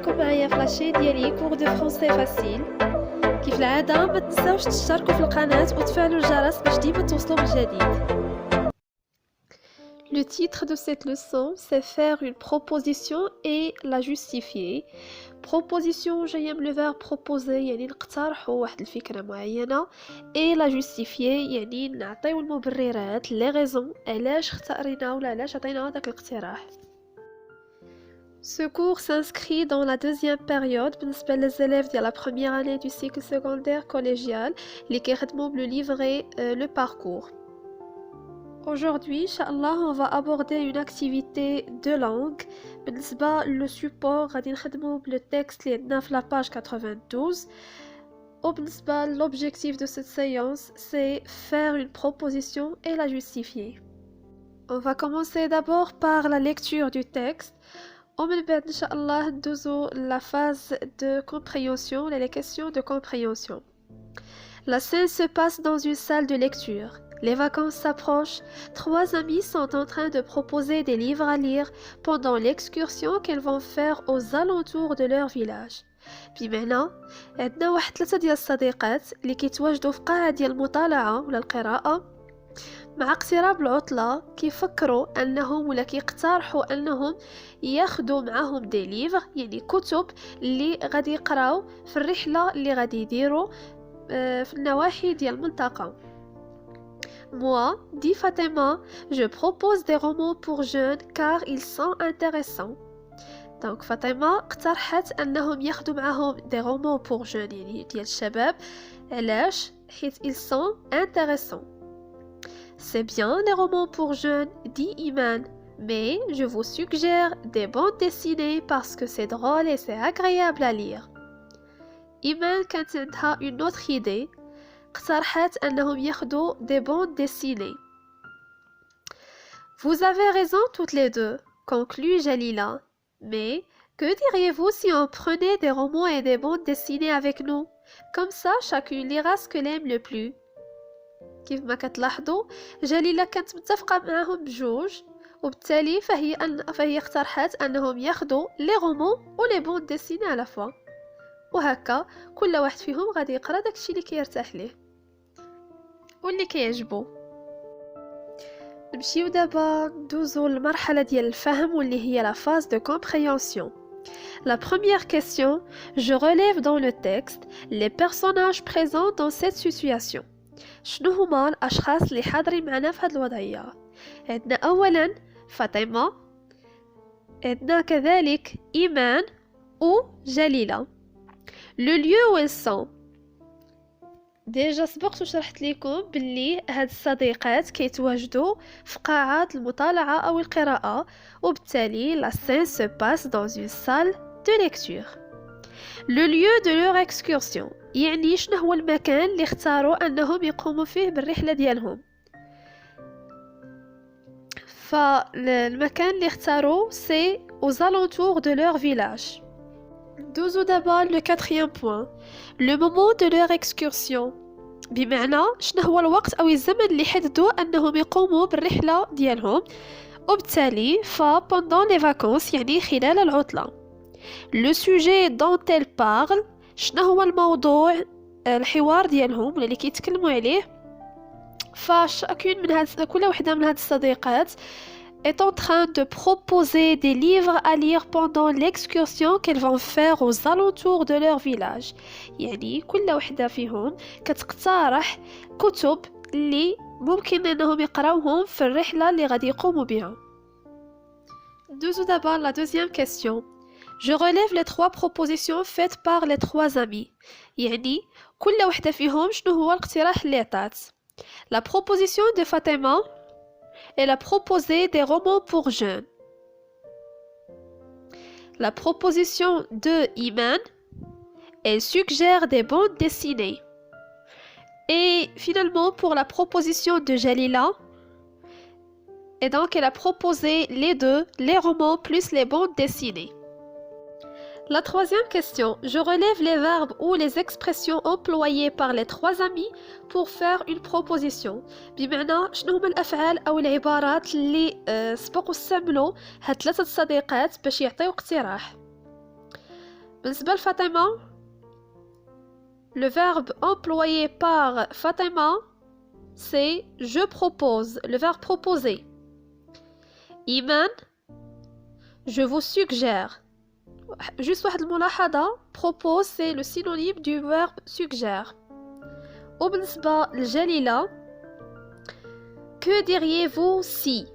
راكم معايا في لاشين ديالي كور دو فرونسي فاسيل. كيف العاده ما تنساوش تشتركوا في القناه وتفعلوا الجرس باش ديما توصلوا بالجديد. Le titre de cette leçon, c'est faire une proposition et la justifier. Proposition جاية من le verbe proposer يعني نقترحوا واحد الفكرة معينة et la justifier يعني نعطيو المبررات les raisons علاش اختارينا ولا علاش عطينا داك الاقتراح. Ce cours s'inscrit dans la deuxième période بالنسبة للélèves de la première année du cycle secondaire collégial اللي كيخدموا le livret le parcours. Aujourd'hui, Inch'Allah, on va aborder une activité de langue. بالنسبة le support غادي نخدمو le texte اللي عندنا في la page 92. وبالنسبة l'objectif de cette séance, c'est faire une proposition et la justifier. On va commencer d'abord par la lecture du texte. ومن بعد Inch'Allah ندوزو la phase de compréhension, les questions de compréhension. La scène se passe dans une salle de lecture. Les vacances s'approchent. Trois amies sont en train de proposer des livres à lire pendant l'excursion qu'elles vont faire aux alentours de leur village. بمعنى عندنا واحد 3 ديال الصديقات اللي كيتواجدوا في قاعة ديال المطالعة ولا القراءة مع اقتراب العطلة كيفكروا انهم ولا كيقترحوا انهم ياخدوا معهم دي ليفر يعني كتب اللي غادي يقراو في الرحلة اللي غادي يديروا في النواحي ديال المنطقة. Moi, dit Fatima, je propose des romans pour jeunes car ils sont intéressants. Donc Fatima اقترحت انهم ياخدوا معهم des romans pour jeunes يعني ديال الشباب علاش حيت ils sont intéressants. C'est bien les romans pour jeunes, dit Iman, mais je vous suggère des bandes dessinées parce que c'est drôle et c'est agréable à lire. Iman كانت عندها une autre idée. اقترحت أنهم ياخدوا des bandes dessinées. Vous avez raison toutes les deux, conclut Jalila. Mais que diriez-vous si on prenait des romans et des bandes dessinées avec nous? Comme ça, chacune lira ce qu'elle aime le plus. كيف ما كتلاحظوا جليلة كانت متفقة معهم بجوج وبالتالي فهي اقترحت أنهم ياخدوا لي رومون و لي بوند ديسيني على فوا وهكا كل واحد فيهم غادي يقرا داكشي اللي كيرتاح ليه واللي كيعجبو. نمشيو دابا ندوزو للمرحلة ديال الفهم واللي هي la phase de compréhension. La première question, je relève dans le texte les personnages présents dans cette situation. شنو هما الاشخاص اللي حاضرين معنا في هاد الوضعيه؟ عندنا اولا فاطمه، عندنا كذلك ايمان وجليله. لو lieu où elles sont. ديجا سبقت وشرحت لكم باللي هاد الصديقات كيتواجدوا في قاعة المطالعة او القراءة وبالتالي la scène se passe dans une salle de lecture. Le lieu de leur excursion يعني شنو هو المكان اللي اختاروا انهم يقوموا فيه بالرحلة ديالهم. فالمكان اللي اختاروا c'est aux alentours de leur village. Dozo d'abord le quatrième point. Le moment de leur excursion. بمعنى شنو هو الوقت او الزمن اللي حددوا انهم يقوموا بالرحلة ديالهم وبالتالي pendant les vacances يعني خلال العطلة. Le sujet dont elle parle شنو هو الموضوع الحوار ديالهم اللي كيتكلموا عليه. فشاكون من كل وحده من هاد الصديقات est en train de proposer des livres à lire pendant l'excursion qu'elles vont faire aux alentours de leur village. يعني كل وحده فيهم كتقترح كتب اللي ممكن انهم يقراوهم في الرحله اللي غادي يقوموا بها. Nous d'abord la deuxième question. Je relève les 3 propositions faites par les 3 amis. يعني كل وحدة فيهم شنو هو الاقتراح اللي عطات. La proposition de Fatima, elle a proposé des romans pour jeunes. La proposition de Iman, elle suggère des bandes dessinées. Et finalement pour la proposition de Jalila, et donc elle a proposé les deux, les romans plus les bandes dessinées. La troisième question, je relève les verbes ou les expressions employées par les 3 amis pour faire une proposition. بمعنى شنو هما الأفعال أو العبارات اللي سبقوا استعملوا هاد 3 صديقات باش يعطيو اقتراح. بالنسبة لفاطمة, le verbe employé par Fatima, c'est je propose, le verbe proposer. Iman, je vous suggère. Juste واحد الملاحظة, propose c'est le synonyme du verbe suggère. وبالنسبة لجليلة, que diriez-vous si?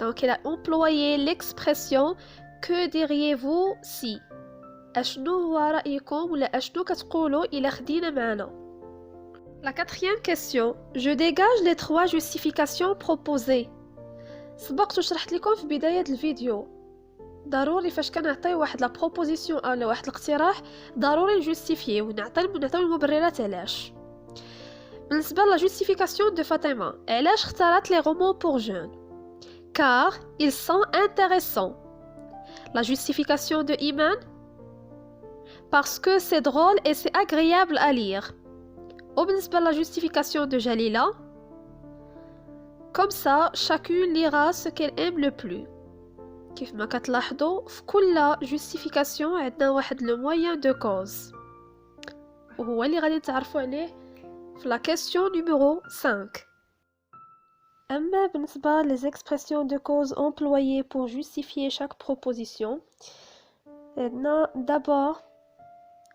Donc elle a employé l'expression que diriez-vous si? أشنو هو رأيكم ولا أشنو كتقولوا إلا خدينا معنا؟ La quatrième question, je dégage les 3 justifications proposées. سبقت وشرحت لكم في بداية الفيديو ضروري فاش كنعطي واحد لا بروبوزيسيون او واحد الاقتراح ضروري نجوستيفيه ونعطي المبررات علاش. بالنسبه لا جوستيفيكاسيون دو فاطمه, علاش اختارت لي رومون بور جون؟ car ils sont intéressants. La justification de Iman, parce que c'est drôle et c'est agréable à lire. وبالنسبه لا justification de Jalila, comme ça chacune lira ce qu'elle aime le plus. كيف ما كتلاحظوا في كل justification عندنا واحد لو moyen de cause وهو اللي غادي نتعرفوا عليه في la question numéro 5. أما بالنسبة les expressions de cause employées pour justifier chaque proposition, عندنا d'abord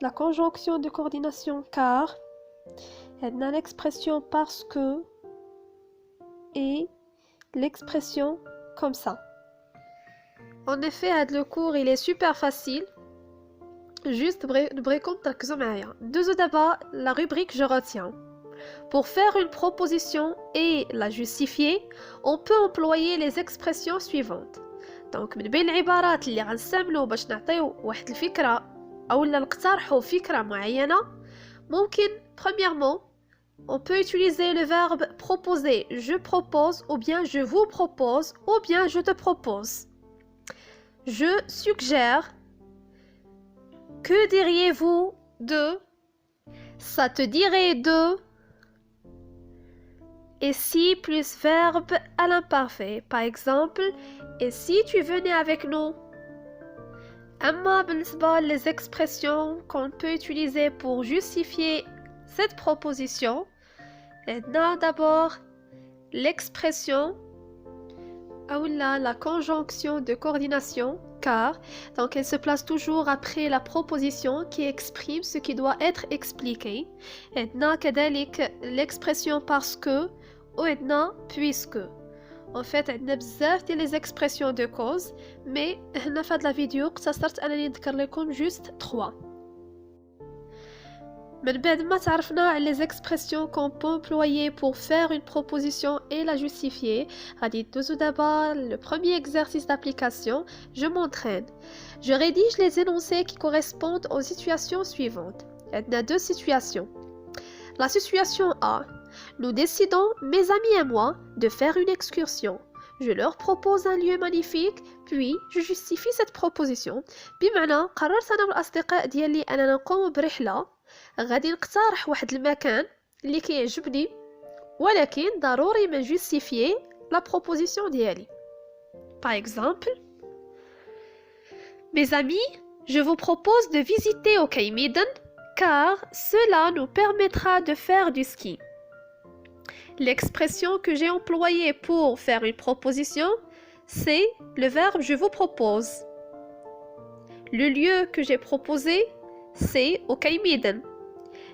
la conjonction de coordination car, عندنا l'expression parce que et l'expression comme ça. En effet, le cours il est super facile. Juste نبغيكم تركزوا معايا. D'abord, la rubrique je retiens. Pour faire une proposition et la justifier, on peut employer les expressions suivantes. Donc من بين العبارات اللي غنستعملوا باش نعطيو واحد الفكرة أو نقترحوا فكرة معينة, ممكن premièrement on peut utiliser le verbe proposer, je propose, ou bien je vous propose, ou bien je te propose. Je suggère. Que diriez-vous de? Ça te dirait de? Et si plus verbe à l'imparfait. Par exemple, et si tu venais avec nous? أما بالنسبة les expressions qu'on peut utiliser pour justifier cette proposition, عندنا d'abord l'expression ou la conjonction de coordination car, donc elle se place toujours après la proposition qui exprime ce qui doit être expliqué. عندنا كذلك l'expression parce que وعندنا puisque. En fait عندنا بزاف ديال les expressions de cause, mais هنا في هاد لا فيديو اقتصرت انني نذكر لكم juste 3. من بعد ما تعرفنا على les expressions qu'on peut employer pour faire une proposition et la justifier, غادي ندوزو d'abord le premier exercice d'application. Je m'entraîne. Je rédige les énoncés qui correspondent aux situations suivantes. Il y a 2 situations. La situation A. Nous décidons, mes amis et moi, de faire une excursion. Je leur propose un lieu magnifique, puis je justifie cette proposition. بمعنى قررت أنا والأصدقاء ديالي أننا نقوم برحلة غادي نقترح واحد المكان اللي كيعجبني, ولكن ضروري ما جوستيفيي لا بروبوزيسيون ديالي. Par exemple, mes amis, je vous propose de visiter au Kaimiden car cela nous permettra de faire du ski. L'expression que j'ai employée pour faire une proposition, c'est le verbe je vous propose. Le lieu que j'ai proposé, c'est au Kaimiden.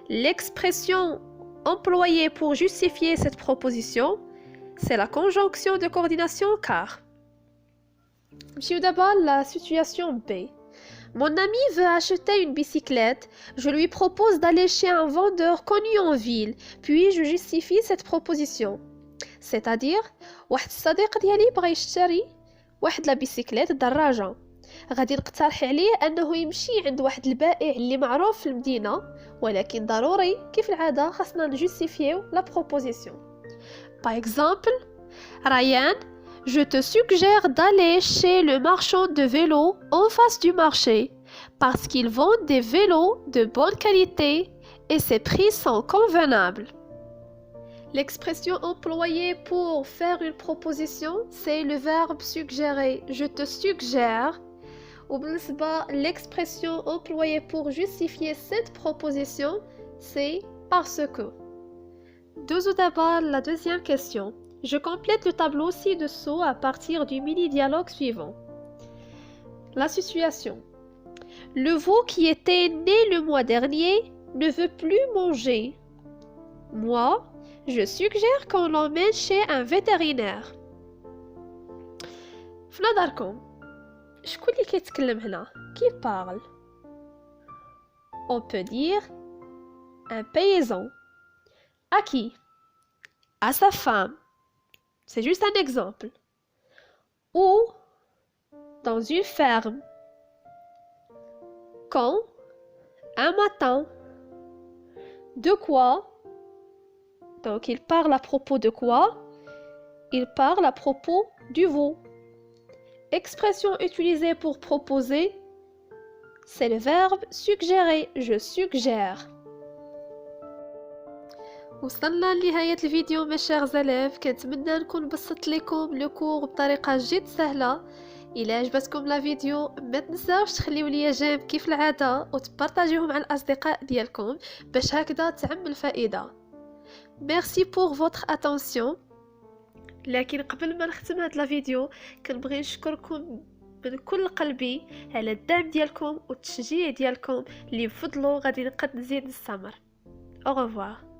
L'expression employée pour justifier cette proposition, c'est la conjonction de coordination car. J'ai d'abord la situation B. Mon ami veut acheter une bicyclette. Je lui propose d'aller chez un vendeur connu en ville, puis je justifie cette proposition. C'est-à-dire, واحد الصديق ديالي بغى يشتري واحد لا بيسيكليت دراجة. غادي نقترح عليه أنه يمشي عند واحد البائع اللي معروف في المدينة, ولكن ضروري كيف العادة خاصنا نجوستيفيو لا بروبوزيسيون. Par exemple, Ryan, je te suggère d'aller chez le marchand de vélos en face du marché parce qu'il vend des vélos de bonne qualité et ses prix sont convenables. L'expression employée pour faire une proposition, c'est le verbe suggérer. Je te suggère. وبالنسبة l'expression employée pour justifier cette proposition, c'est parce que. Deux d'abord la deuxième question. Je complète le tableau ci-dessous à partir du mini-dialogue suivant. La situation. Le veau qui était né le mois dernier ne veut plus manger. Moi, je suggère qu'on l'emmène chez un vétérinaire. في نظركم شكون اللي كيتكلم هنا؟ Qui parle? On peut dire un paysan. À qui? À sa femme. C'est juste un exemple. Ou dans une ferme. Quand? Un matin. De quoi? Donc il parle à propos de quoi? Il parle à propos du veau. Expression utilisée pour proposer, c'est le verbe suggérer. Je suggère. وصلنا لنهاية الفيديو mes chers élèves. كنتمنى نكون بسطت لكم لو كور بطريقة جد سهلة. إلا عجبتكم لا فيديو ما تنساوش تخليو لي جيم كيف العادة وتبارطاجيوه مع الأصدقاء ديالكم باش هكذا تعم الفائدة. Merci pour votre attention. لكن قبل ما نختم هاد لا فيديو كنبغي نشكركم من كل قلبي على الدعم ديالكم والتشجيع ديالكم اللي بفضلو غادي نقد نزيد نستمر. Au revoir.